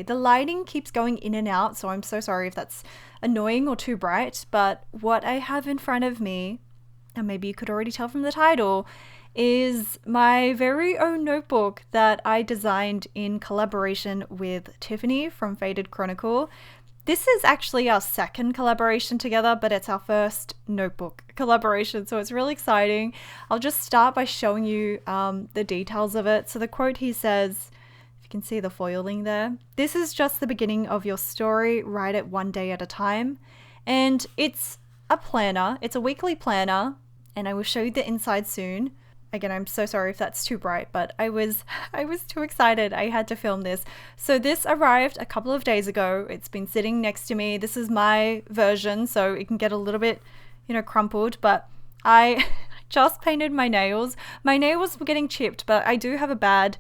The lighting keeps going in and out, so I'm so sorry if that's annoying or too bright, but what I have in front of me, and maybe you could already tell from the title, is my very own notebook that I designed in collaboration with Tiffany from FadedChronicle. This is actually our second collaboration together, but it's our first notebook collaboration, so it's really exciting. I'll just start by showing you the details of it. So the quote here says, if you can see the foiling there, "This is just the beginning of your story. Write it one day at a time." And it's a planner. It's a weekly planner, and I will show you the inside soon. Again, I'm so sorry if that's too bright, but I was too excited. I had to film this. So this arrived a couple of days ago. It's been sitting next to me. This is my version, so it can get a little bit, crumpled, but I just painted my nails. My nails were getting chipped, but I do have a bad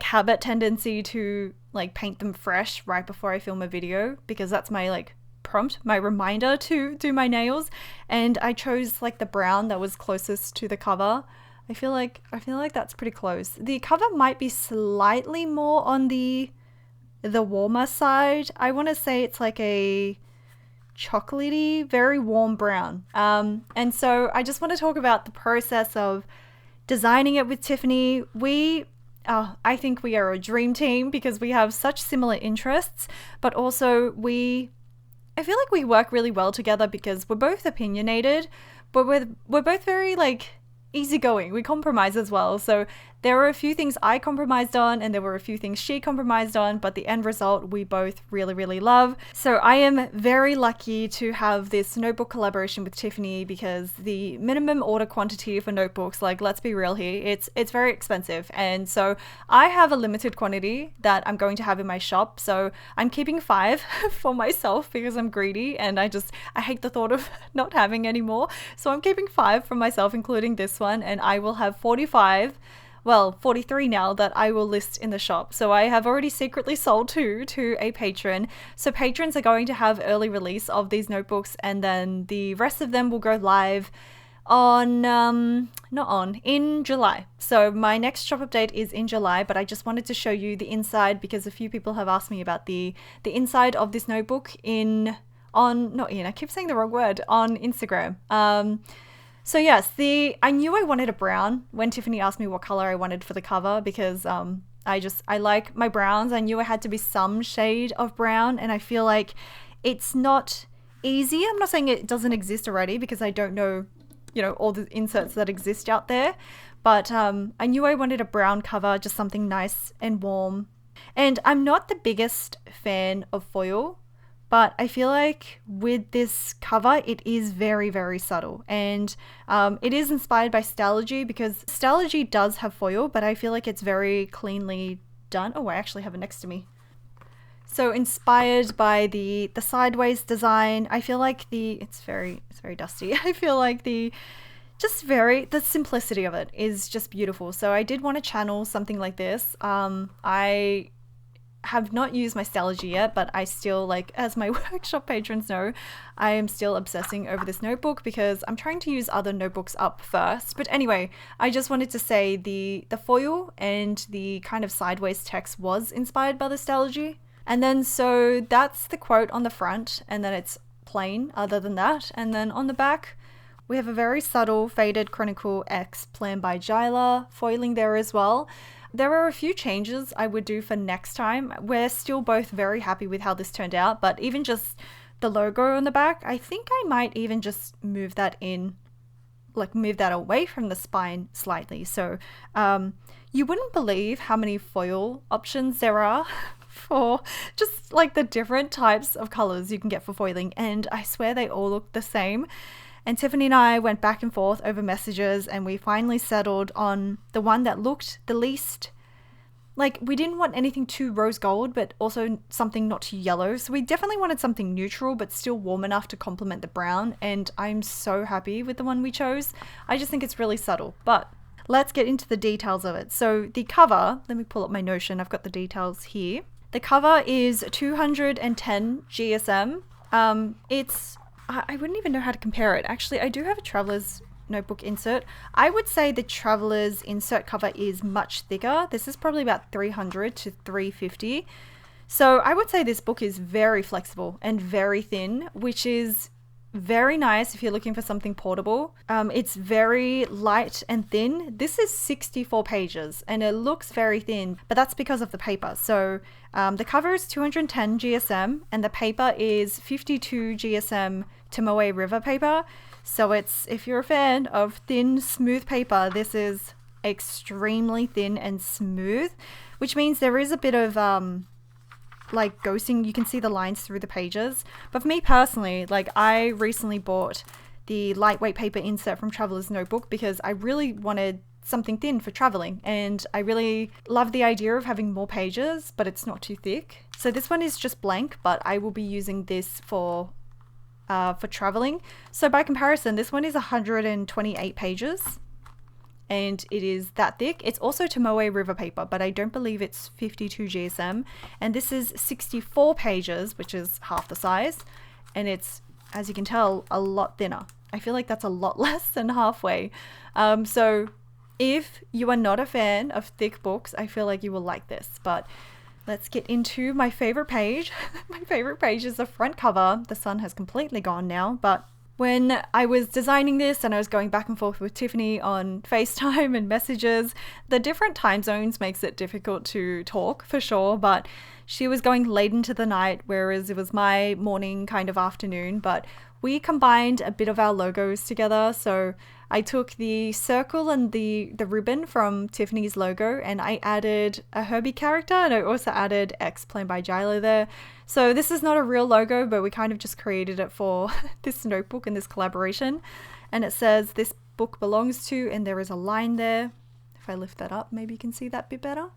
habit tendency to paint them fresh right before I film a video, because that's my prompt, my reminder to do my nails. And I chose the brown that was closest to the cover. I feel like that's pretty close. The cover might be slightly more on the warmer side. I want to say it's like a chocolatey, very warm brown. And so I just want to talk about the process of designing it with Tiffany. I think we are a dream team because we have such similar interests, but also I feel like we work really well together because we're both opinionated, but we're both very easygoing. We compromise as well. So there were a few things I compromised on and there were a few things she compromised on, but the end result we both really, really love. So I am very lucky to have this notebook collaboration with Tiffany because the minimum order quantity for notebooks, let's be real here, it's very expensive. And so I have a limited quantity that I'm going to have in my shop. So I'm keeping 5 for myself because I'm greedy and I hate the thought of not having any more. So I'm keeping 5 for myself, including this one, and I will have 43 now that I will list in the shop. So I have already secretly sold 2 to a patron. So patrons are going to have early release of these notebooks, and then the rest of them will go live in July. So my next shop update is in July, but I just wanted to show you the inside because a few people have asked me about the inside of this notebook on Instagram. So yes, I knew I wanted a brown when Tiffany asked me what color I wanted for the cover because I like my browns. I knew I had to be some shade of brown, and I feel like it's not easy. I'm not saying it doesn't exist already because I don't know, all the inserts that exist out there, but I knew I wanted a brown cover, just something nice and warm. And I'm not the biggest fan of foil, but I feel like with this cover, it is very, very subtle. And it is inspired by Stalogy because Stalogy does have foil, but I feel like it's very cleanly done. Oh, I actually have it next to me. So inspired by the sideways design, I feel like it's very dusty. I feel like the simplicity of it is just beautiful. So I did want to channel something like this. I have not used my Stalogy yet, but I still, as my workshop patrons know, I am still obsessing over this notebook because I'm trying to use other notebooks up first. But anyway, I just wanted to say the foil and the kind of sideways text was inspired by the Stalogy. And then so that's the quote on the front, and then it's plain other than that. And then on the back, we have a very subtle FadedChronicle X Planned by Jysla foiling there as well. There are a few changes I would do for next time. We're still both very happy with how this turned out, but even just the logo on the back, I think I might even just move that away from the spine slightly. So you wouldn't believe how many foil options there are for just the different types of colors you can get for foiling, and I swear they all look the same. And Tiffany and I went back and forth over messages, and we finally settled on the one that looked the least, we didn't want anything too rose gold, but also something not too yellow. So we definitely wanted something neutral, but still warm enough to complement the brown. And I'm so happy with the one we chose. I just think it's really subtle, but let's get into the details of it. So the cover, let me pull up my Notion. I've got the details here. The cover is 210 GSM. I wouldn't even know how to compare it. Actually, I do have a Traveler's notebook insert. I would say the Traveler's insert cover is much thicker. This is probably about 300 to 350. So I would say this book is very flexible and very thin, which is very nice if you're looking for something portable. It's very light and thin. This is 64 pages and it looks very thin, but that's because of the paper. So the cover is 210 GSM and the paper is 52 GSM Tomoe River paper. So it's, if you're a fan of thin, smooth paper, this is extremely thin and smooth, which means there is a bit of like ghosting. You can see the lines through the pages. But for me personally, like I recently bought the lightweight paper insert from Traveler's Notebook because I really wanted something thin for traveling, and I really love the idea of having more pages, but it's not too thick. So this one is just blank, but I will be using this for traveling. So by comparison, this one is 128 pages. And it is that thick. It's also Tomoe River paper, but I don't believe it's 52 GSM. And this is 64 pages, which is half the size. And it's, as you can tell, a lot thinner. I feel like that's a lot less than halfway. So if you are not a fan of thick books, I feel like you will like this. But let's get into my favorite page. My favorite page is the front cover. The sun has completely gone now, but when I was designing this and I was going back and forth with Tiffany on FaceTime and messages, the different time zones makes it difficult to talk for sure, but she was going late into the night, whereas it was my morning kind of afternoon, but we combined a bit of our logos together. So I took the circle and the ribbon from Tiffany's logo and I added a Herbie character, and I also added X Planned By Jysla there. So this is not a real logo, but we kind of just created it for this notebook and this collaboration. And it says this book belongs to, and there is a line there. If I lift that up, maybe you can see that bit better.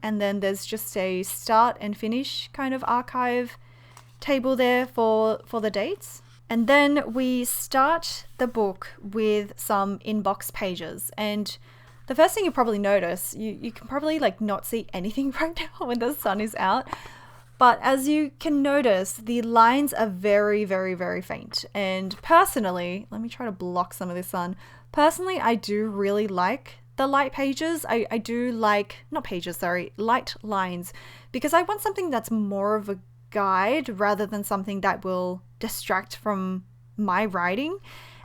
And then there's just a start and finish kind of archive table there for the dates. And then we start the book with some inbox pages. And the first thing you probably notice, you can probably like not see anything right now when the sun is out. But as you can notice, the lines are very, very, very faint. And personally, let me try to block some of this sun. Personally, I do really like the light pages. I do like, not pages, sorry, light lines, because I want something that's more of a guide rather than something that will distract from my writing.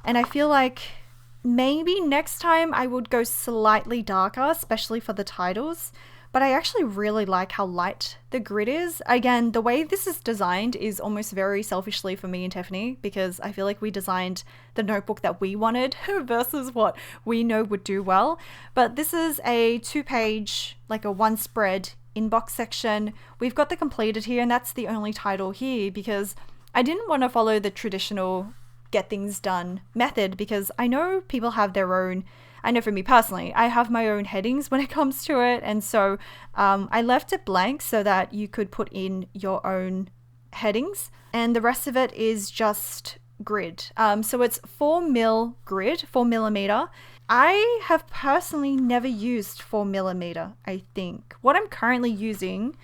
And I feel like maybe next time I would go slightly darker, especially for the titles. But I actually really like how light the grid is. Again, the way this is designed is almost very selfishly for me and Tiffany, because I feel like we designed the notebook that we wanted versus what we know would do well. But this is a 2-page, like a 1-spread inbox section. We've got the completed here, and that's the only title here because I didn't want to follow the traditional get things done method, because I know people have their own. I know for me personally, I have my own headings when it comes to it, and so I left it blank so that you could put in your own headings, and the rest of it is just grid. So it's 4mm grid, 4mm. I have personally never used 4mm, I think. What I'm currently using,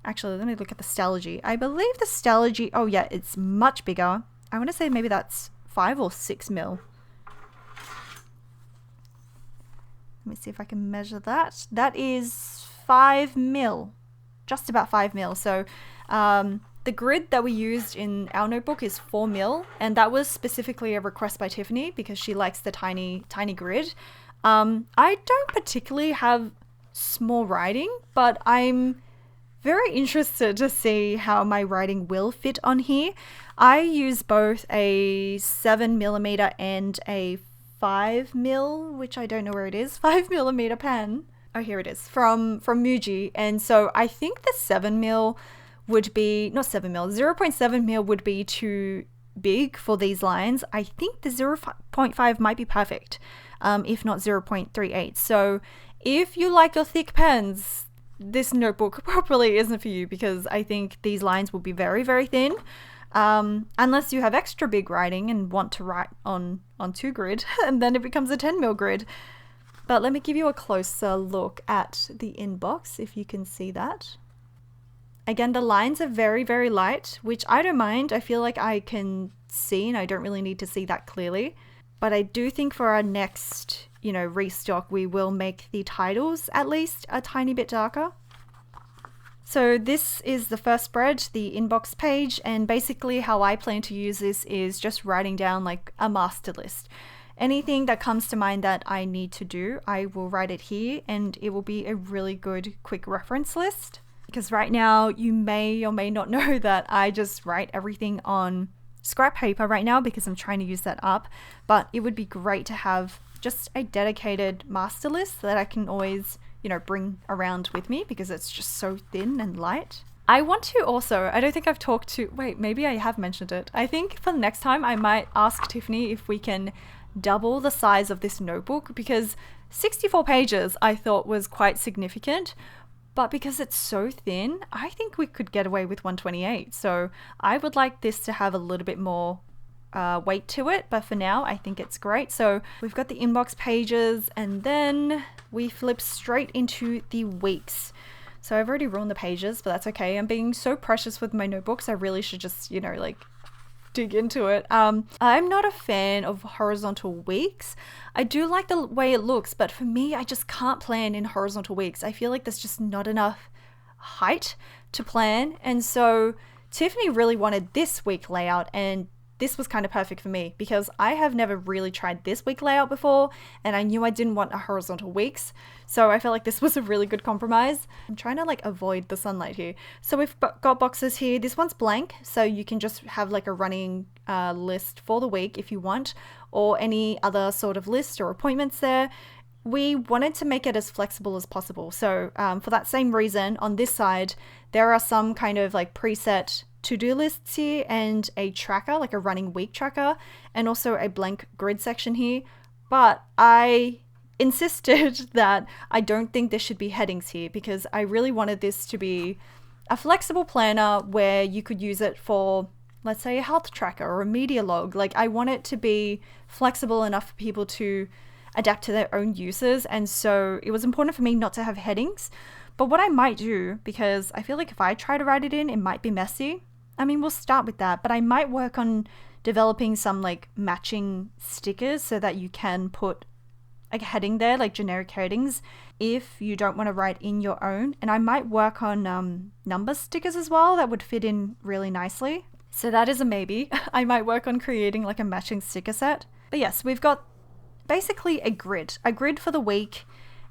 actually, let me look at the Stalogy. I believe the Stalogy, oh yeah, it's much bigger. I want to say maybe that's 5 or 6mm. Let me see if I can measure that. That is 5mm, just about 5mm. So the grid that we used in our notebook is 4mm, and that was specifically a request by Tiffany because she likes the tiny grid. I don't particularly have small writing, but I'm very interested to see how my writing will fit on here. I use both a 7mm and a 5mm, which I don't know where it is, 5mm pen. Oh, here it is, from Muji. And so I think the 7mm would be, not 7mm, 0.7mm would be too big for these lines. I think the 0.5 might be perfect, if not 0.38. So if you like your thick pens, this notebook probably isn't for you, because I think these lines will be very, very thin. Unless you have extra big writing and want to write on 2 grid, and then it becomes a 10mm grid. But let me give you a closer look at the inbox, if you can see that. Again, the lines are very, very light, which I don't mind. I feel like I can see, and I don't really need to see that clearly. But I do think for our next, restock, we will make the titles at least a tiny bit darker. So this is the first spread, the inbox page, and basically how I plan to use this is just writing down like a master list. Anything that comes to mind that I need to do, I will write it here, and it will be a really good quick reference list. Because right now you may or may not know that I just write everything on scrap paper right now because I'm trying to use that up, but it would be great to have just a dedicated master list that I can always, bring around with me because it's just so thin and light. I want to also, I don't think I've talked to, maybe I have mentioned it. I think for the next time I might ask Tiffany if we can double the size of this notebook, because 64 pages I thought was quite significant, but because it's so thin, I think we could get away with 128. So I would like this to have a little bit more weight to it, but for now I think it's great. So we've got the inbox pages, and then we flip straight into the weeks. So I've already ruined the pages, but that's okay. I'm being so precious with my notebooks. I really should just, dig into it. I'm not a fan of horizontal weeks. I do like the way it looks, but for me, I just can't plan in horizontal weeks. I feel like there's just not enough height to plan. And so Tiffany really wanted this week layout, and this was kind of perfect for me because I have never really tried this week layout before, and I knew I didn't want a horizontal weeks. So I felt like this was a really good compromise. I'm trying to avoid the sunlight here. So we've got boxes here. This one's blank, so you can just have a running list for the week if you want, or any other sort of list or appointments there. We wanted to make it as flexible as possible. So for that same reason, on this side, there are some kind of preset to-do lists here, and a tracker, a running week tracker, and also a blank grid section here. But I insisted that I don't think there should be headings here because I really wanted this to be a flexible planner where you could use it for, let's say, a health tracker or a media log. I want it to be flexible enough for people to adapt to their own uses, and so it was important for me not to have headings. But what I might do, because I feel like if I try to write it in, it might be messy. I mean, we'll start with that, but I might work on developing some matching stickers so that you can put a heading there, generic headings, if you don't want to write in your own. And I might work on number stickers as well that would fit in really nicely. So that is a maybe. I might work on creating a matching sticker set. But yes, we've got basically a grid for the week,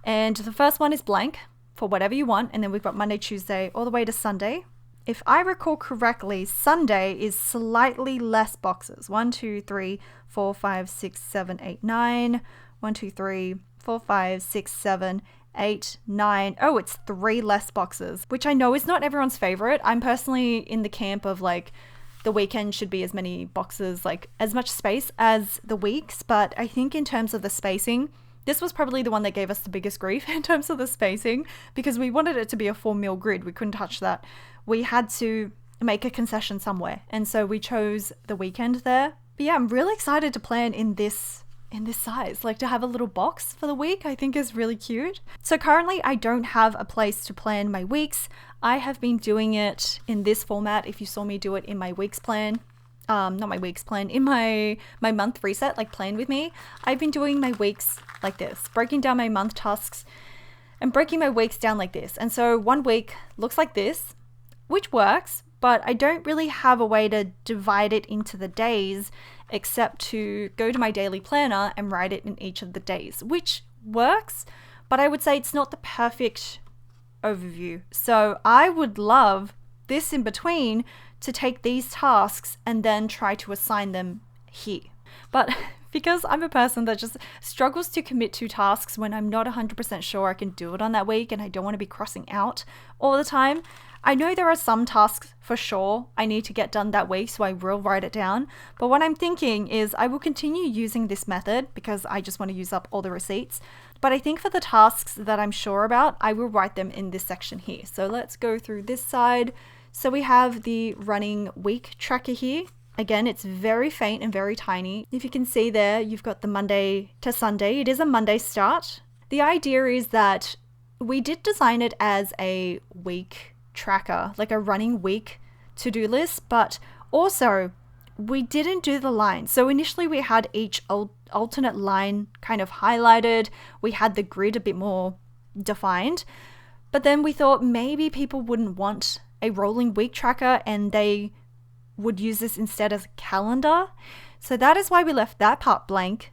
and the first one is blank for whatever you want, and then we've got Monday, Tuesday, all the way to Sunday. If I recall correctly, Sunday is slightly less boxes. 1, 2, 3, 4, 5, 6, 7, 8, 9. 1, 2, 3, 4, 5, 6, 7, 8, 9. Oh, it's 3 less boxes, which I know is not everyone's favorite. I'm personally in the camp of the weekend should be as many boxes, as much space as the weeks. But I think in terms of the spacing, this was probably the one that gave us the biggest grief in terms of the spacing, because we wanted it to be a 4 mil grid. We couldn't touch that. We had to make a concession somewhere, and so we chose the weekend there. But yeah, I'm really excited to plan in this size. To have a little box for the week, I think is really cute. So currently I don't have a place to plan my weeks. I have been doing it in this format. If you saw me do it in my weeks plan, not my weeks plan, in my month reset, plan with me, I've been doing my weeks like this, breaking down my month tasks and breaking my weeks down like this. And so one week looks like this, which works, but I don't really have a way to divide it into the days except to go to my daily planner and write it in each of the days, which works, but I would say it's not the perfect overview. So I would love this in between to take these tasks and then try to assign them here. But because I'm a person that just struggles to commit to tasks when I'm not 100% sure I can do it on that week, and I don't want to be crossing out all the time, I know there are some tasks for sure I need to get done that week, so I will write it down. But what I'm thinking is I will continue using this method because I just want to use up all the receipts. But I think for the tasks that I'm sure about, I will write them in this section here. So let's go through this side. So we have the running week tracker here. Again, it's very faint and very tiny. If you can see there, you've got the Monday to Sunday. It is a Monday start. The idea is that we did design it as a week tracker, a running week to-do list, but also we didn't do the lines. So initially we had each alternate line kind of highlighted. We had the grid a bit more defined, But then we thought maybe people wouldn't want a rolling week tracker and they would use this instead as a calendar. So that is why we left that part blank,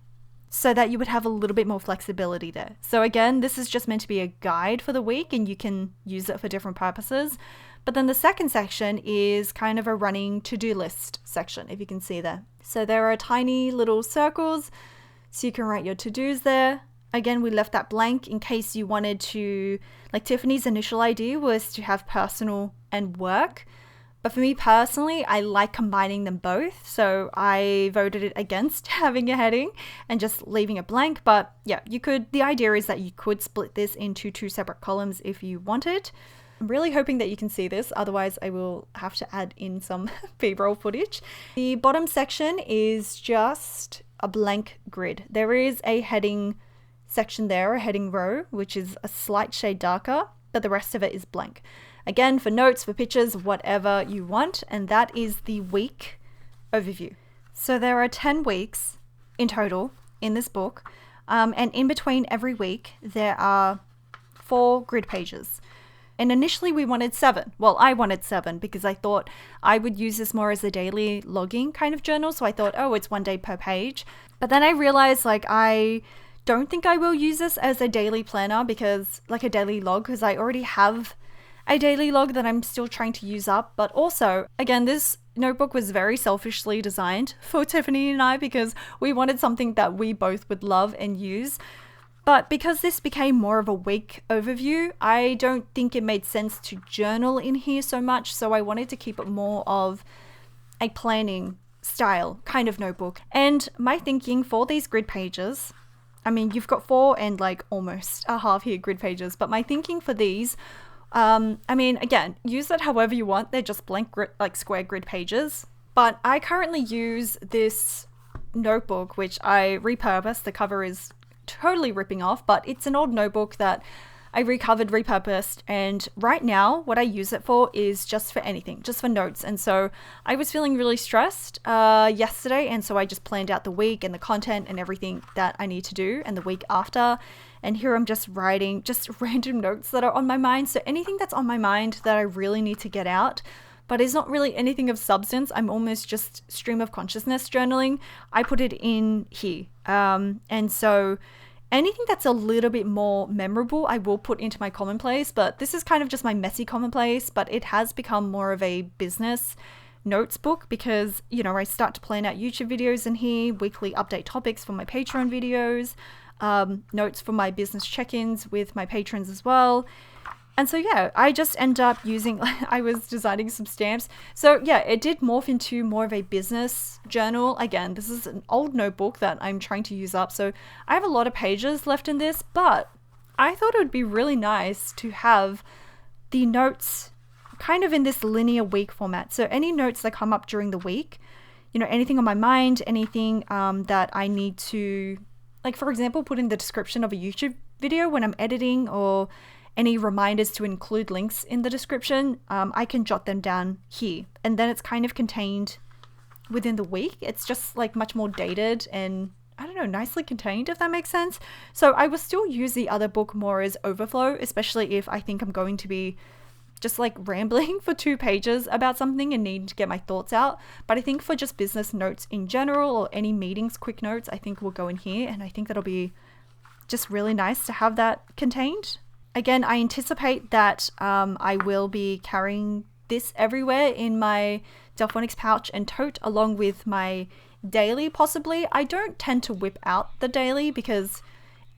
so that you would have a little bit more flexibility there. So again, this is just meant to be a guide for the week and you can use it for different purposes. But then the second section is kind of a running to-do list section, if you can see there. So there are tiny little circles, so you can write your to-dos there. Again, we left that blank in case you wanted to, like Tiffany's initial idea was to have personal and work. But for me personally, I like combining them both. So I voted it against having a heading and just leaving it blank. But yeah, the idea is that you could split this into 2 separate columns if you wanted. I'm really hoping that you can see this, otherwise I will have to add in some B-roll footage. The bottom section is just a blank grid. There is a heading section there, a heading row, which is a slight shade darker, but the rest of it is blank. Again, for notes, for pictures, whatever you want, and that is the week overview. So there are 10 weeks in total in this book, and in between every week there are 4 grid pages. And initially we wanted 7. Well, I wanted 7 because I thought I would use this more as a daily logging kind of journal. So I thought, oh, it's 1 day per page. But then I realized I don't think I will use this as a daily planner because like a daily log, because I already have a daily log that I'm still trying to use up. But also, again, this notebook was very selfishly designed for Tiffany and I because we wanted something that we both would love and use. But because this became more of a week overview, I don't think it made sense to journal in here so much. So I wanted to keep it more of a planning style kind of notebook. And my thinking for these grid pages, I mean, you've got 4 and almost a half here grid pages, but my thinking for these, again, use it however you want. They're just blank square grid pages. But I currently use this notebook, which I repurposed. The cover is totally ripping off, but it's an old notebook that I recovered, repurposed, and right now what I use it for is just for anything, just for notes. And so I was feeling really stressed yesterday, and so I just planned out the week and the content and everything that I need to do and the week after. And here I'm just writing just random notes that are on my mind. So anything that's on my mind that I really need to get out, but it's not really anything of substance. I'm almost just stream of consciousness journaling. I put it in here. And so anything that's a little bit more memorable, I will put into my commonplace, but this is kind of just my messy commonplace, but it has become more of a business notes book because, I start to plan out YouTube videos in here, weekly update topics for my Patron videos, notes for my business check-ins with my patrons as well. And so, yeah, I just end up using, I was designing some stamps. So yeah, it did morph into more of a business journal. Again, this is an old notebook that I'm trying to use up. So I have a lot of pages left in this, but I thought it would be really nice to have the notes kind of in this linear week format. So any notes that come up during the week, anything on my mind, anything that I need to, for example, put in the description of a YouTube video when I'm editing, or any reminders to include links in the description, I can jot them down here. And then it's kind of contained within the week. It's just much more dated and, I don't know, nicely contained, if that makes sense. So I will still use the other book more as overflow, especially if I think I'm going to be just rambling for 2 pages about something and needing to get my thoughts out. But I think for just business notes in general, or any meetings, quick notes, I think will go in here. And I think that'll be just really nice to have that contained. Again, I anticipate that I will be carrying this everywhere in my Delphonics pouch and tote, along with my daily possibly. I don't tend to whip out the daily because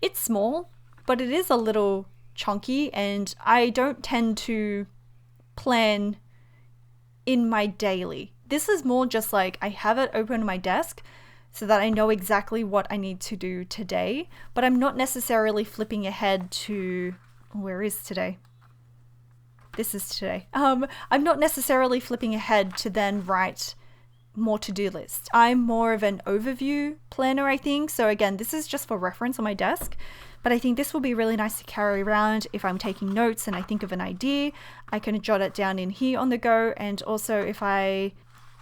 it's small, but it is a little chunky, and I don't tend to plan in my daily. This is more just I have it open on my desk so that I know exactly what I need to do today, but I'm not necessarily flipping ahead to... Where is today? This is today. I'm not necessarily flipping ahead to then write more to-do lists. I'm more of an overview planner, I think. So again, this is just for reference on my desk, but I think this will be really nice to carry around if I'm taking notes and I think of an idea. I can jot it down in here on the go, and also if I,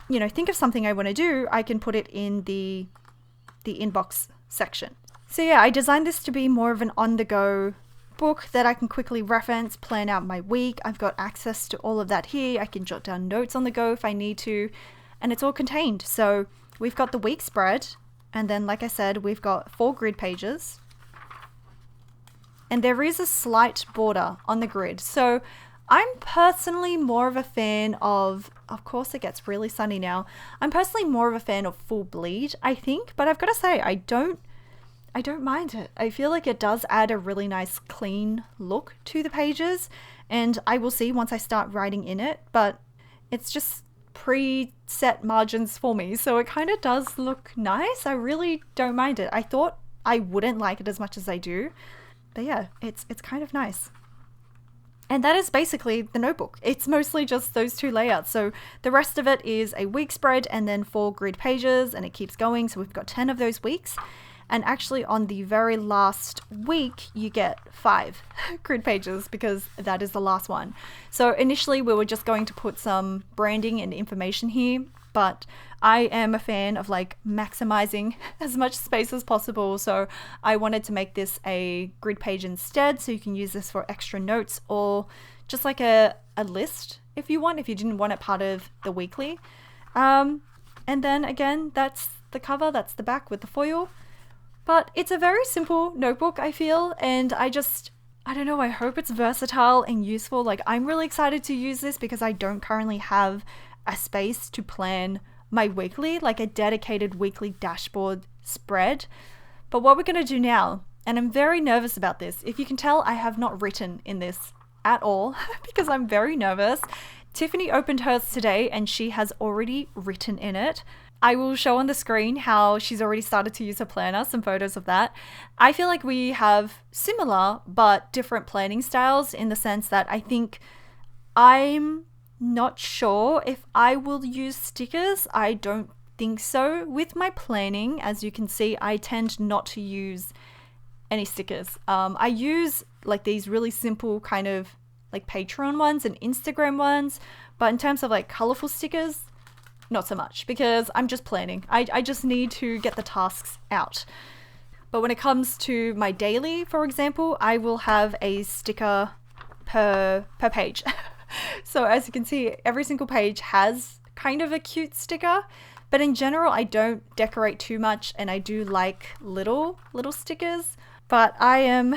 think of something I want to do, I can put it in the inbox section. So yeah, I designed this to be more of an on-the-go notebook that I can quickly reference, plan out my week. I've got access to all of that here. I can jot down notes on the go if I need to, and it's all contained. So we've got the week spread, and then like I said, we've got 4 grid pages. And there is a slight border on the grid. So I'm personally more of a fan of course it gets really sunny now. I'm personally more of a fan of full bleed, I think, but I've got to say, I don't mind it. I feel like it does add a really nice clean look to the pages, and I will see once I start writing in it, but it's just preset margins for me. So it kind of does look nice. I really don't mind it. I thought I wouldn't like it as much as I do. But yeah, it's kind of nice. And that is basically the notebook. It's mostly just those 2 layouts. So the rest of it is a week spread and then 4 grid pages, and it keeps going. So we've got 10 of those weeks. And actually on the very last week, you get 5 grid pages because that is the last one. So initially we were just going to put some branding and information here, but I am a fan of like maximizing as much space as possible. So I wanted to make this a grid page instead. So you can use this for extra notes or just like a list if you want, if you didn't want it part of the weekly. And then again, that's the cover, that's the back with the foil. But it's a very simple notebook, I feel, and I don't know, I hope it's versatile and useful. Like, I'm really excited to use this because I don't currently have a space to plan my weekly, like a dedicated weekly dashboard spread. But what we're going to do now, and I'm very nervous about this. If you can tell, I have not written in this at all because I'm very nervous. Tiffany opened hers today and she has already written in it. I will show on the screen how she's already started to use her planner, some photos of that. I feel like we have similar but different planning styles in the sense that I think I'm not sure if I will use stickers. I don't think so with my planning. As you can see, I tend not to use any stickers. I use like these really simple kind of like Patron ones and Instagram ones, but in terms of like colorful stickers, not so much because I'm just planning. I just need to get the tasks out. But when it comes to my daily, for example, I will have a sticker per page. So as you can see, every single page has kind of a cute sticker, but in general, I don't decorate too much and I do like little stickers, but I'm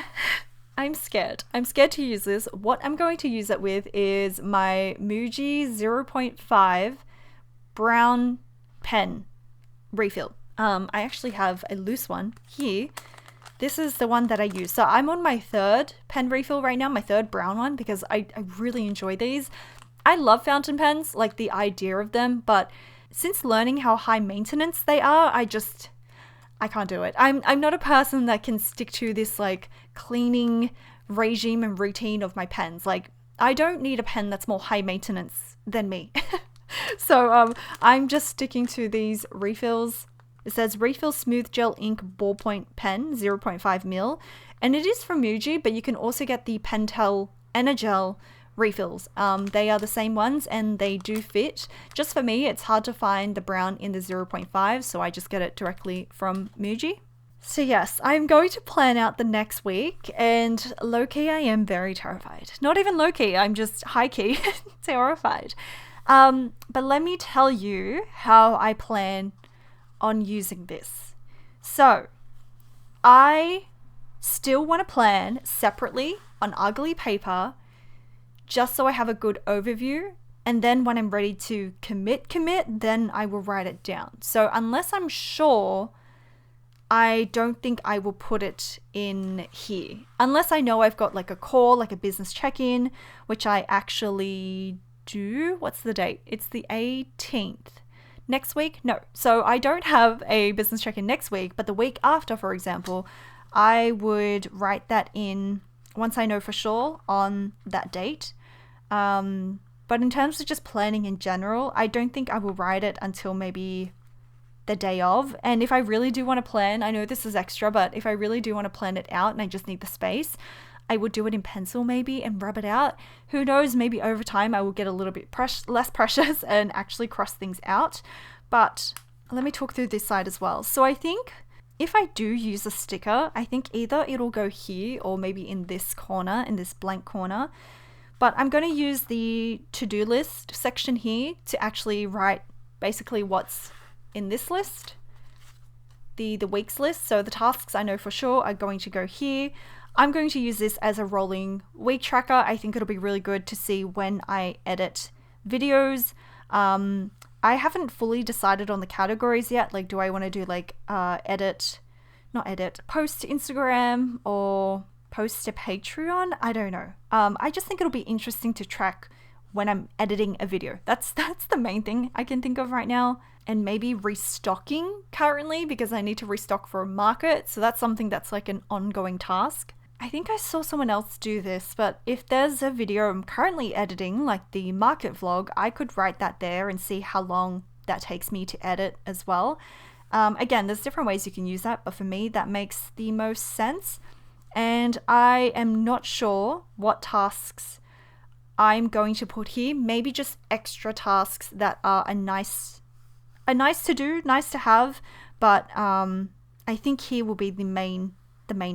scared. I'm scared to use this. What I'm going to use it with is my Muji 0.5 brown pen refill. I actually have a loose one here. This is the one that I use. So I'm on my 3rd pen refill right now, my 3rd brown one, because I really enjoy these. I love fountain pens, like the idea of them, but since learning how high maintenance they are, I can't do it. I'm not a person that can stick to this like cleaning regime and routine of my pens. Like, I don't need a pen that's more high maintenance than me. So I'm just sticking to these refills. It says Refill Smooth Gel Ink Ballpoint Pen 0.5 mil, and it is from Muji, but you can also get the Pentel Energel refills. They are the same ones and they do fit. Just for me, it's hard to find the brown in the 0.5, so I just get it directly from Muji. So yes, I'm going to plan out the next week, and low-key I am very terrified. Not even low-key, I'm just high-key terrified. But let me tell you how I plan on using this. So I still want to plan separately on ugly paper just so I have a good overview, and then when I'm ready to commit, then I will write it down. So unless I'm sure, I don't think I will put it in here. Unless I know I've got like a call, like a business check-in, which I actually do. What's the date? It's the 18th. Next week? No. So I don't have a business check-in next week, but the week after, for example, I would write that in once I know for sure on that date. But in terms of just planning in general, I don't think I will write it until maybe the day of. And if I really do want to plan, I know this is extra, but if I really do want to plan it out and I just need the space, I would do it in pencil maybe and rub it out. Who knows, maybe over time I will get a little bit less precious and actually cross things out. But let me talk through this side as well. So I think If I do use a sticker, I think either it'll go here or maybe in this corner, in this blank corner. But I'm going to use the to-do list section here to actually write basically what's in this list, the week's list. So the tasks I know for sure are going to go here. I'm going to use this as a rolling week tracker. I think it'll be really good to see when I edit videos. I haven't fully decided on the categories yet. Like, do I want to do like post to Instagram or post to Patreon? I don't know. I just think it'll be interesting to track when I'm editing a video. That's the main thing I can think of right now. And maybe restocking currently, because I need to restock for a market. So that's something that's like an ongoing task. I think I saw someone else do this, but if there's a video I'm currently editing, like the market vlog, I could write that there and see how long that takes me to edit as well. Again, there's different ways you can use that, but for me, that makes the most sense. And I am not sure what tasks I'm going to put here. Maybe just extra tasks that are a nice to do, nice to have, but I think here will be the main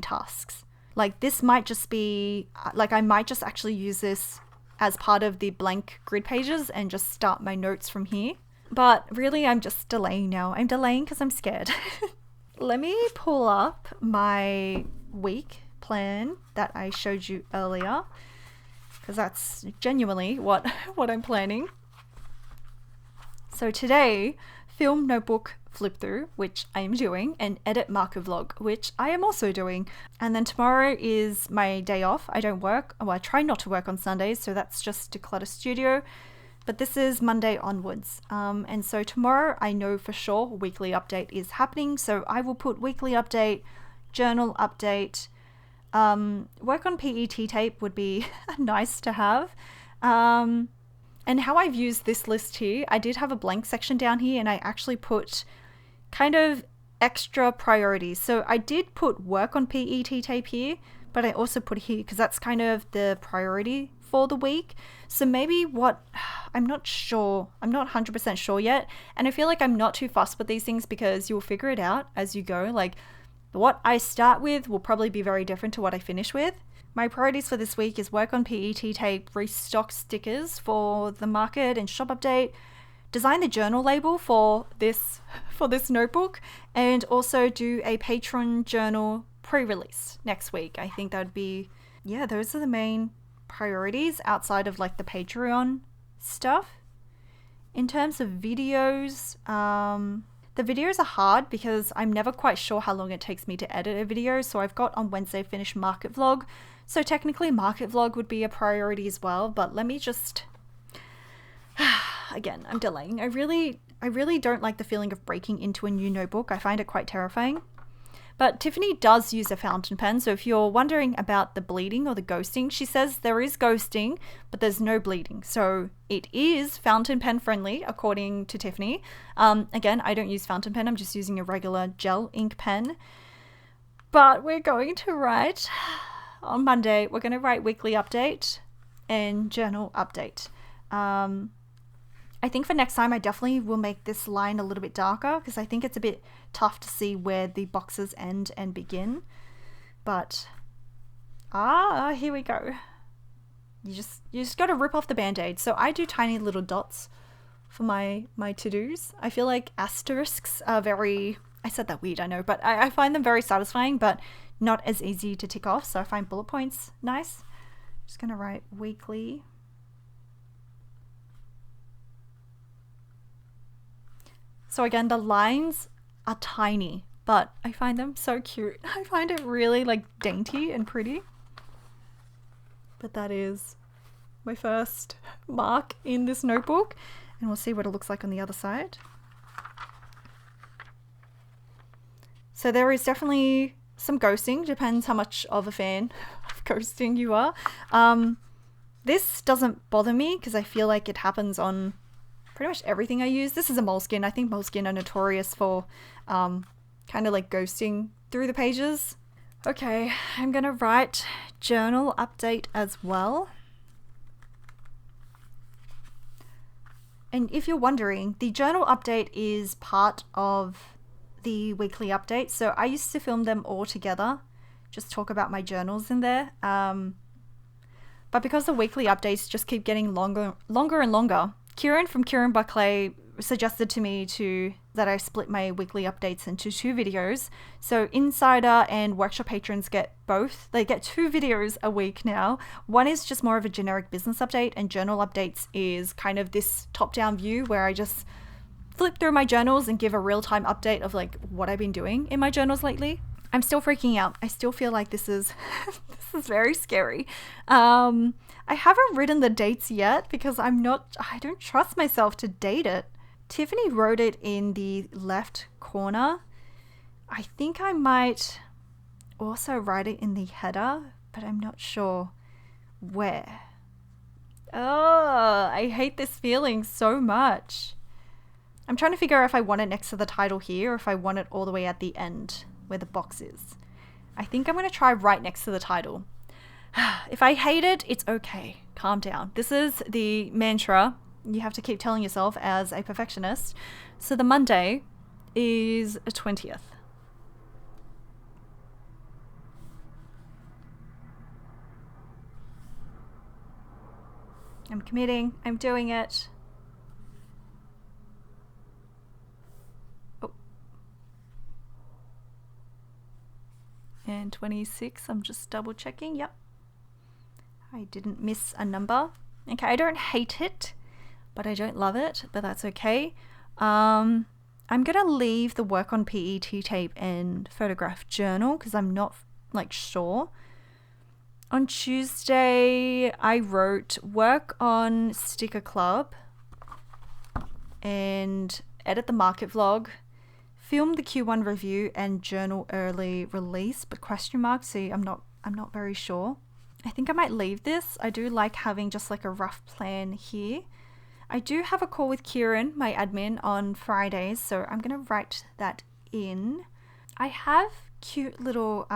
tasks. Like this might just be, like I might just actually use this as part of the blank grid pages and just start my notes from here. But really I'm just delaying now. I'm delaying because I'm scared. Let me pull up my week plan that I showed you earlier, because that's genuinely what I'm planning. So today, film notebook flip through, which I am doing, and edit marker vlog, which I am also doing. And then tomorrow is my day off. I don't work. Well, I try not to work on Sundays, so that's just Declutter Studio. But this is Monday onwards. And so tomorrow I know for sure weekly update is happening. So I will put weekly update, journal update, work on PET tape would be nice to have. And how I've used this list here, I did have a blank section down here and I actually put kind of extra priorities. So I did put work on PET tape here, but I also put here because that's kind of the priority for the week. So maybe I'm not sure. I'm not 100% sure yet. And I feel like I'm not too fussed with these things because you'll figure it out as you go. Like what I start with will probably be very different to what I finish with. My priorities for this week is work on PET tape, restock stickers for the market and shop update, design the journal label for this notebook, and also do a Patron journal pre-release next week. I think that would be, those are the main priorities outside of like the Patreon stuff. In terms of videos, the videos are hard because I'm never quite sure how long it takes me to edit a video. So I've got on Wednesday finished market vlog. So technically market vlog would be a priority as well, but let me just, again, I'm delaying. I really don't like the feeling of breaking into a new notebook. I find it quite terrifying. But Tiffany does use a fountain pen. So if you're wondering about the bleeding or the ghosting, she says there is ghosting, but there's no bleeding. So it is fountain pen friendly, according to Tiffany. Again, I don't use fountain pen. I'm just using a regular gel ink pen. But we're going to write on Monday, we're going to write weekly update and journal update. I think for next time, I definitely will make this line a little bit darker because I think it's a bit tough to see where the boxes end and begin. But, here we go. You just got to rip off the band-aid. So I do tiny little dots for my to-dos. I feel like asterisks are very, I said that weird, I know, but I find them very satisfying, but not as easy to tick off. So I find bullet points nice. Just going to write weekly. So again, the lines are tiny, but I find them so cute. I find it really like dainty and pretty. But that is my first mark in this notebook, and we'll see what it looks like on the other side. So there is definitely some ghosting, depends how much of a fan of ghosting you are. This doesn't bother me because I feel like it happens on pretty much everything I use. This is a Moleskine. I think Moleskine are notorious for kind of like ghosting through the pages. Okay, I'm gonna write journal update as well. And if you're wondering, the journal update is part of the weekly updates. So I used to film them all together, just talk about my journals in there. But because the weekly updates just keep getting longer and longer, Kieran from Kieran by Clay suggested to me that I split my weekly updates into 2 videos. So Insider and Workshop patrons get both. They get 2 videos a week now. One is just more of a generic business update, and journal updates is kind of this top-down view where I just flip through my journals and give a real-time update of like what I've been doing in my journals lately. I'm still freaking out. I still feel like this is this is very scary. I haven't written the dates yet because I don't trust myself to date it. Tiffany wrote it in the left corner. I think I might also write it in the header, but I'm not sure where. Oh, I hate this feeling so much. I'm trying to figure out if I want it next to the title here or if I want it all the way at the end where the box is. I think I'm going to try right next to the title. If I hate it, it's okay. Calm down. This is the mantra you have to keep telling yourself as a perfectionist. So the Monday is a 20th. I'm committing. I'm doing it. Oh. And 26, I'm just double checking. Yep. I didn't miss a number. Okay, I don't hate it, but I don't love it, but that's okay. I'm gonna leave the work on PET tape and photograph journal because I'm not like sure. On Tuesday, I wrote work on sticker club and edit the market vlog, film the Q1 review and journal early release, but question mark, see, I'm not very sure. I think I might leave this. I do like having just like a rough plan here. I do have a call with Kieran, my admin, on Fridays, so I'm going to write that in. I have cute little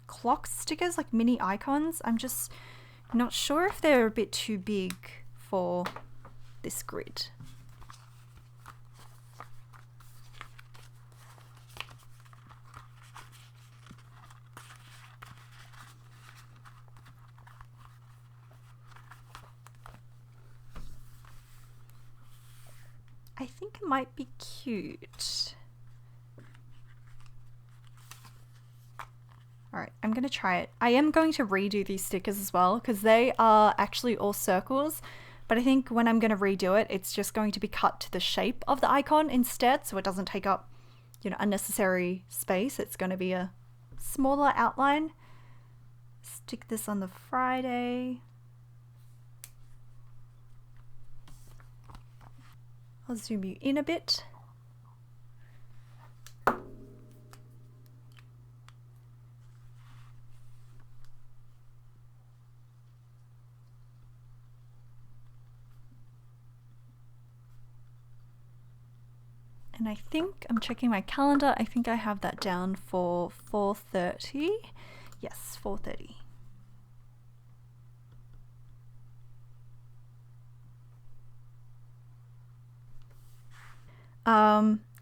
clock stickers, like mini icons. I'm just not sure if they're a bit too big for this grid. I think it might be cute. All right, I'm gonna try it. I am going to redo these stickers as well because they are actually all circles, but I think when I'm gonna redo it, it's just going to be cut to the shape of the icon instead, so it doesn't take up, unnecessary space. It's gonna be a smaller outline. Stick this on the Friday. I'll zoom you in a bit. And I think I'm checking my calendar. I think I have that down for 4:30. Yes, 4:30.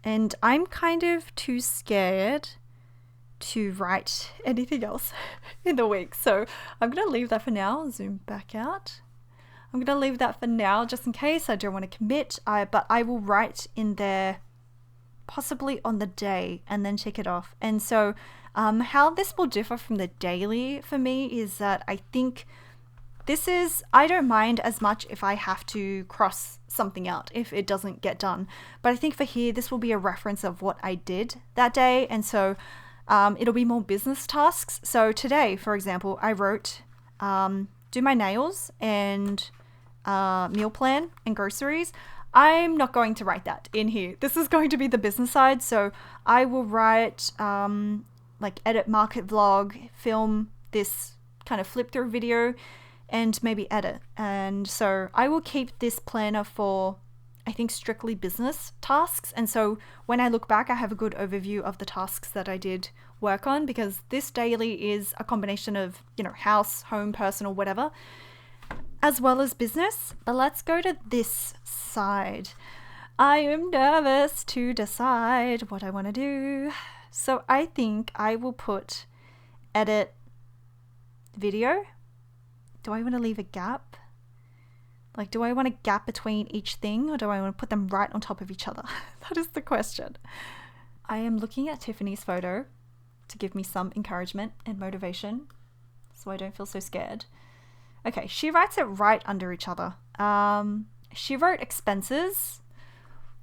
And I'm kind of too scared to write anything else in the week. So I'm going to leave that for now. I'll zoom back out. I'm going to leave that for now just in case I don't want to commit. But I will write in there possibly on the day and then tick it off. And so how this will differ from the daily for me is that I think I don't mind as much if I have to cross something out if it doesn't get done. But I think for here, this will be a reference of what I did that day. And so it'll be more business tasks. So today, for example, I wrote do my nails and meal plan and groceries. I'm not going to write that in here. This is going to be the business side. So I will write like edit market vlog, film this kind of flip through video, and maybe edit. And so I will keep this planner for, I think, strictly business tasks. And so when I look back, I have a good overview of the tasks that I did work on, because this daily is a combination of, house, home, personal, whatever, as well as business. But let's go to this side. I am nervous to decide what I want to do. So I think I will put edit video. Do I want to leave a gap? Like, do I want a gap between each thing, or do I want to put them right on top of each other? That is the question. I am looking at Tiffany's photo to give me some encouragement and motivation so I don't feel so scared. Okay, she writes it right under each other. She wrote expenses,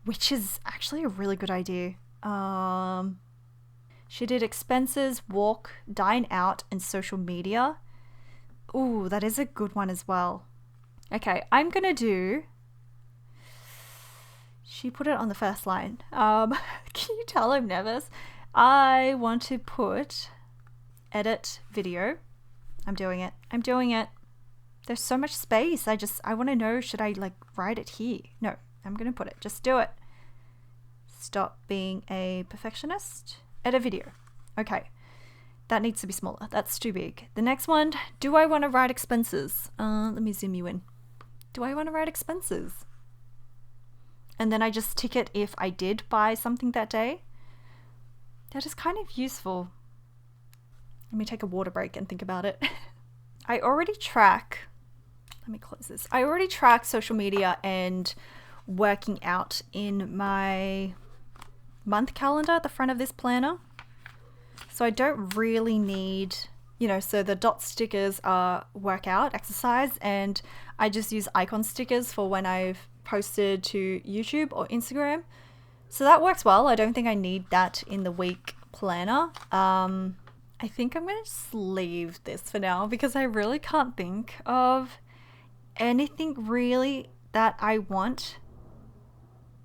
which is actually a really good idea. She did expenses, walk, dine out, and social media. Ooh, that is a good one as well. Okay, I'm gonna do... She put it on the first line. Can you tell I'm nervous? I want to put edit video. I'm doing it. I'm doing it. There's so much space. I want to know, should I like write it here? No, I'm gonna put it. Just do it. Stop being a perfectionist. Edit video. Okay. That needs to be smaller. That's too big. The next one, do I want to write expenses? Let me zoom you in. Do I want to write expenses? And then I just tick it if I did buy something that day. That is kind of useful. Let me take a water break and think about it. I already track, let me close this. I already track social media and working out in my month calendar at the front of this planner. So I don't really need, so the dot stickers are workout, exercise, and I just use icon stickers for when I've posted to YouTube or Instagram. So that works well. I don't think I need that in the week planner. I think I'm going to just leave this for now because I really can't think of anything really that I want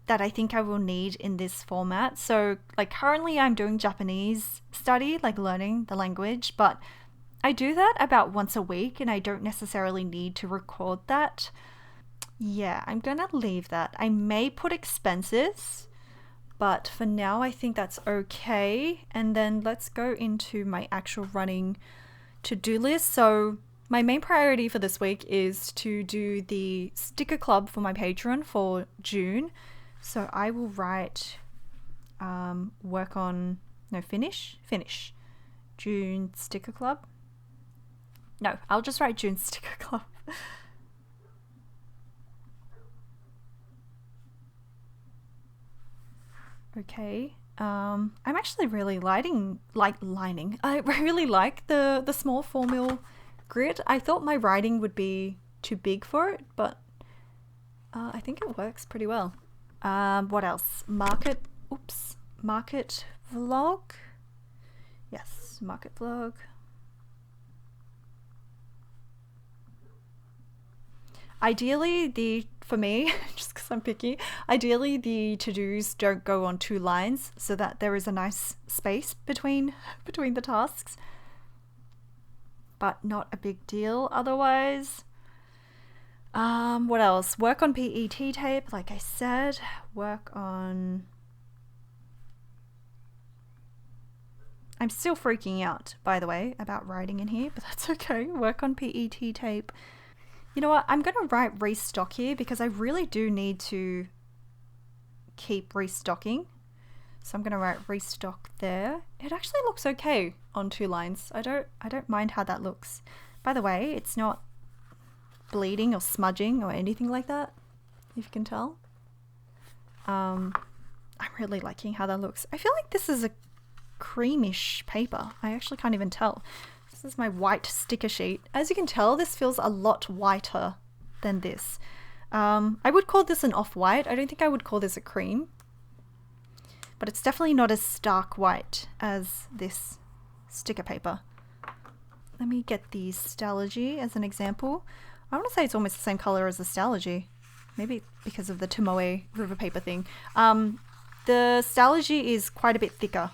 that I think I will need in this format. So like currently I'm doing Japanese study, like learning the language, but I do that about once a week and I don't necessarily need to record that. Yeah, I'm gonna leave that. I may put expenses, but for now I think that's okay. And then let's go into my actual running to-do list. So my main priority for this week is to do the sticker club for my Patron for June. So I will write finish June sticker club. No, I'll just write June sticker club. Okay. I'm actually really lining. I really like the small 4mm grid. I thought my writing would be too big for it, but I think it works pretty well. What else? Market vlog. Yes, market vlog. Ideally, for me, just because I'm picky, ideally the to-dos don't go on 2 lines so that there is a nice space between the tasks. But not a big deal otherwise. What else? Work on PET tape, like I said. I'm still freaking out, by the way, about writing in here, but that's okay. Work on PET tape. You know what? I'm going to write restock here because I really do need to keep restocking. So I'm going to write restock there. It actually looks okay on 2 lines. I don't mind how that looks. By the way, it's not bleeding or smudging or anything like that, if you can tell. I'm really liking how that looks. I feel like this is a creamish paper. I actually can't even tell. This is my white sticker sheet. As you can tell, this feels a lot whiter than this. I would call this an off-white. I don't think I would call this a cream. But it's definitely not as stark white as this sticker paper. Let me get the Stalogy as an example. I want to say it's almost the same color as the Stalogy. Maybe because of the Tomoe river paper thing. The Stalogy is quite a bit thicker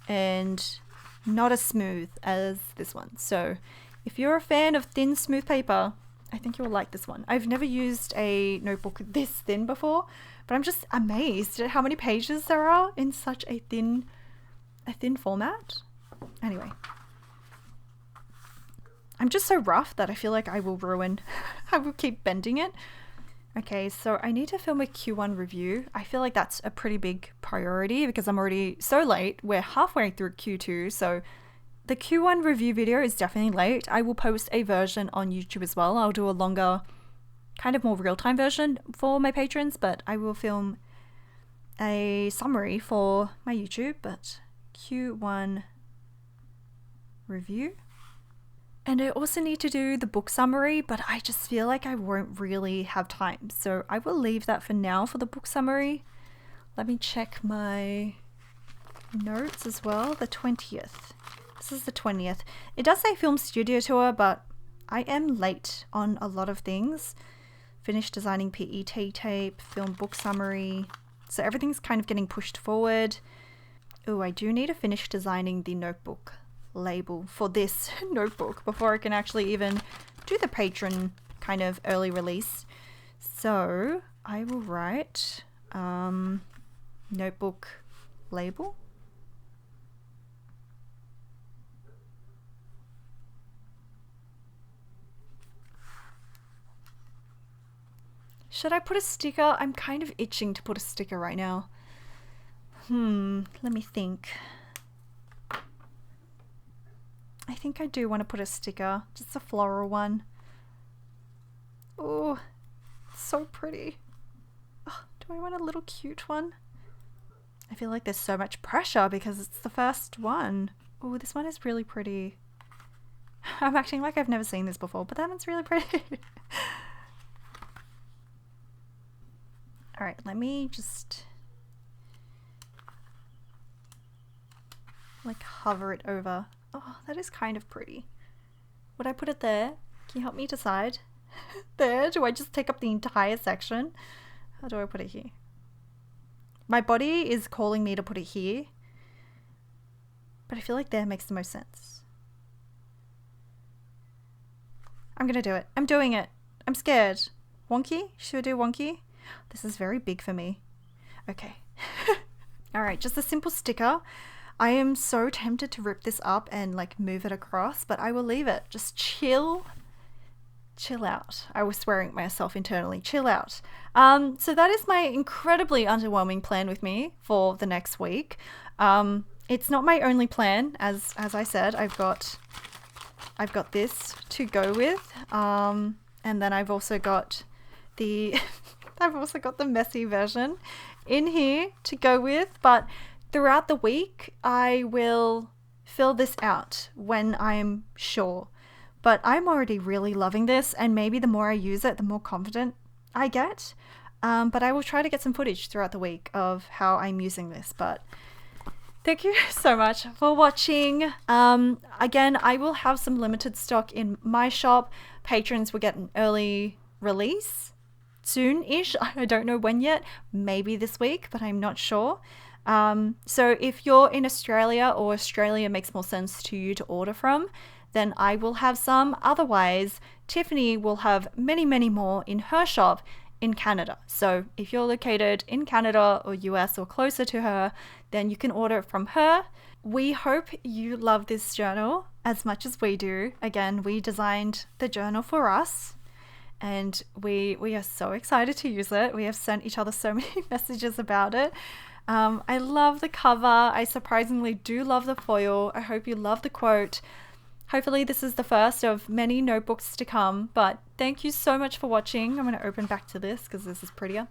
and not as smooth as this one. So if you're a fan of thin, smooth paper, I think you'll like this one. I've never used a notebook this thin before, but I'm just amazed at how many pages there are in such a thin format. Anyway, I'm just so rough that I feel like I will ruin, I will keep bending it. Okay, so I need to film a Q1 review. I feel like that's a pretty big priority because I'm already so late. We're halfway through Q2, so the Q1 review video is definitely late. I will post a version on YouTube as well. I'll do a longer, kind of more real-time version for my patrons, but I will film a summary for my YouTube, but Q1 review. And I also need to do the book summary, but I just feel like I won't really have time. So I will leave that for now for the book summary. Let me check my notes as well. The 20th. This is the 20th. It does say film studio tour, but I am late on a lot of things. Finished designing PET tape, film book summary. So everything's kind of getting pushed forward. Oh, I do need to finish designing the notebook label for this notebook before I can actually even do the Patron kind of early release. So I will write notebook label. Should I put a sticker? I'm kind of itching to put a sticker right now. Let me think. I think I do want to put a sticker, just a floral one. Oh, so pretty. Oh, do I want a little cute one? I feel like there's so much pressure because it's the first one. Oh, this one is really pretty. I'm acting like I've never seen this before, but that one's really pretty. All right, let me just like hover it over. Oh, that is kind of pretty. Would I put it there? Can you help me decide? There? Do I just take up the entire section? How do I put it here? My body is calling me to put it here, but I feel like there makes the most sense. I'm gonna do it. I'm doing it. I'm scared. Wonky? Should I do wonky? This is very big for me. Okay. All right, just a simple sticker. I am so tempted to rip this up and like move it across, but I will leave it. Just chill out. I was swearing at myself internally. Chill out. So that is my incredibly underwhelming plan with me for the next week. It's not my only plan, as I said. I've got this to go with, and then I've also got the messy version in here to go with, but throughout the week, I will fill this out when I'm sure. But I'm already really loving this, and maybe the more I use it, the more confident I get. But I will try to get some footage throughout the week of how I'm using this. But thank you so much for watching. Again, I will have some limited stock in my shop. Patrons will get an early release soon-ish. I don't know when yet. Maybe this week, but I'm not sure. So if you're in Australia or Australia makes more sense to you to order from, then I will have some. Otherwise, Tiffany will have many, many more in her shop in Canada. So if you're located in Canada or US or closer to her, then you can order it from her. We hope you love this journal as much as we do. Again, we designed the journal for us, and we are so excited to use it. We have sent each other so many messages about it. I love the cover. I surprisingly do love the foil. I hope you love the quote. Hopefully this is the first of many notebooks to come, but thank you so much for watching. I'm going to open back to this because this is prettier.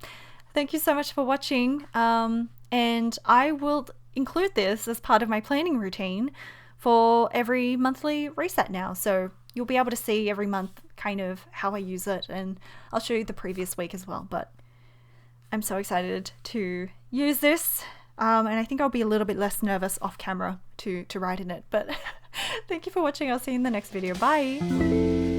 Thank you so much for watching, and I will include this as part of my planning routine for every monthly reset now. So you'll be able to see every month kind of how I use it, and I'll show you the previous week as well. But I'm so excited to use this, and I think I'll be a little bit less nervous off camera to write in it. But thank you for watching. I'll see you in the next video. Bye.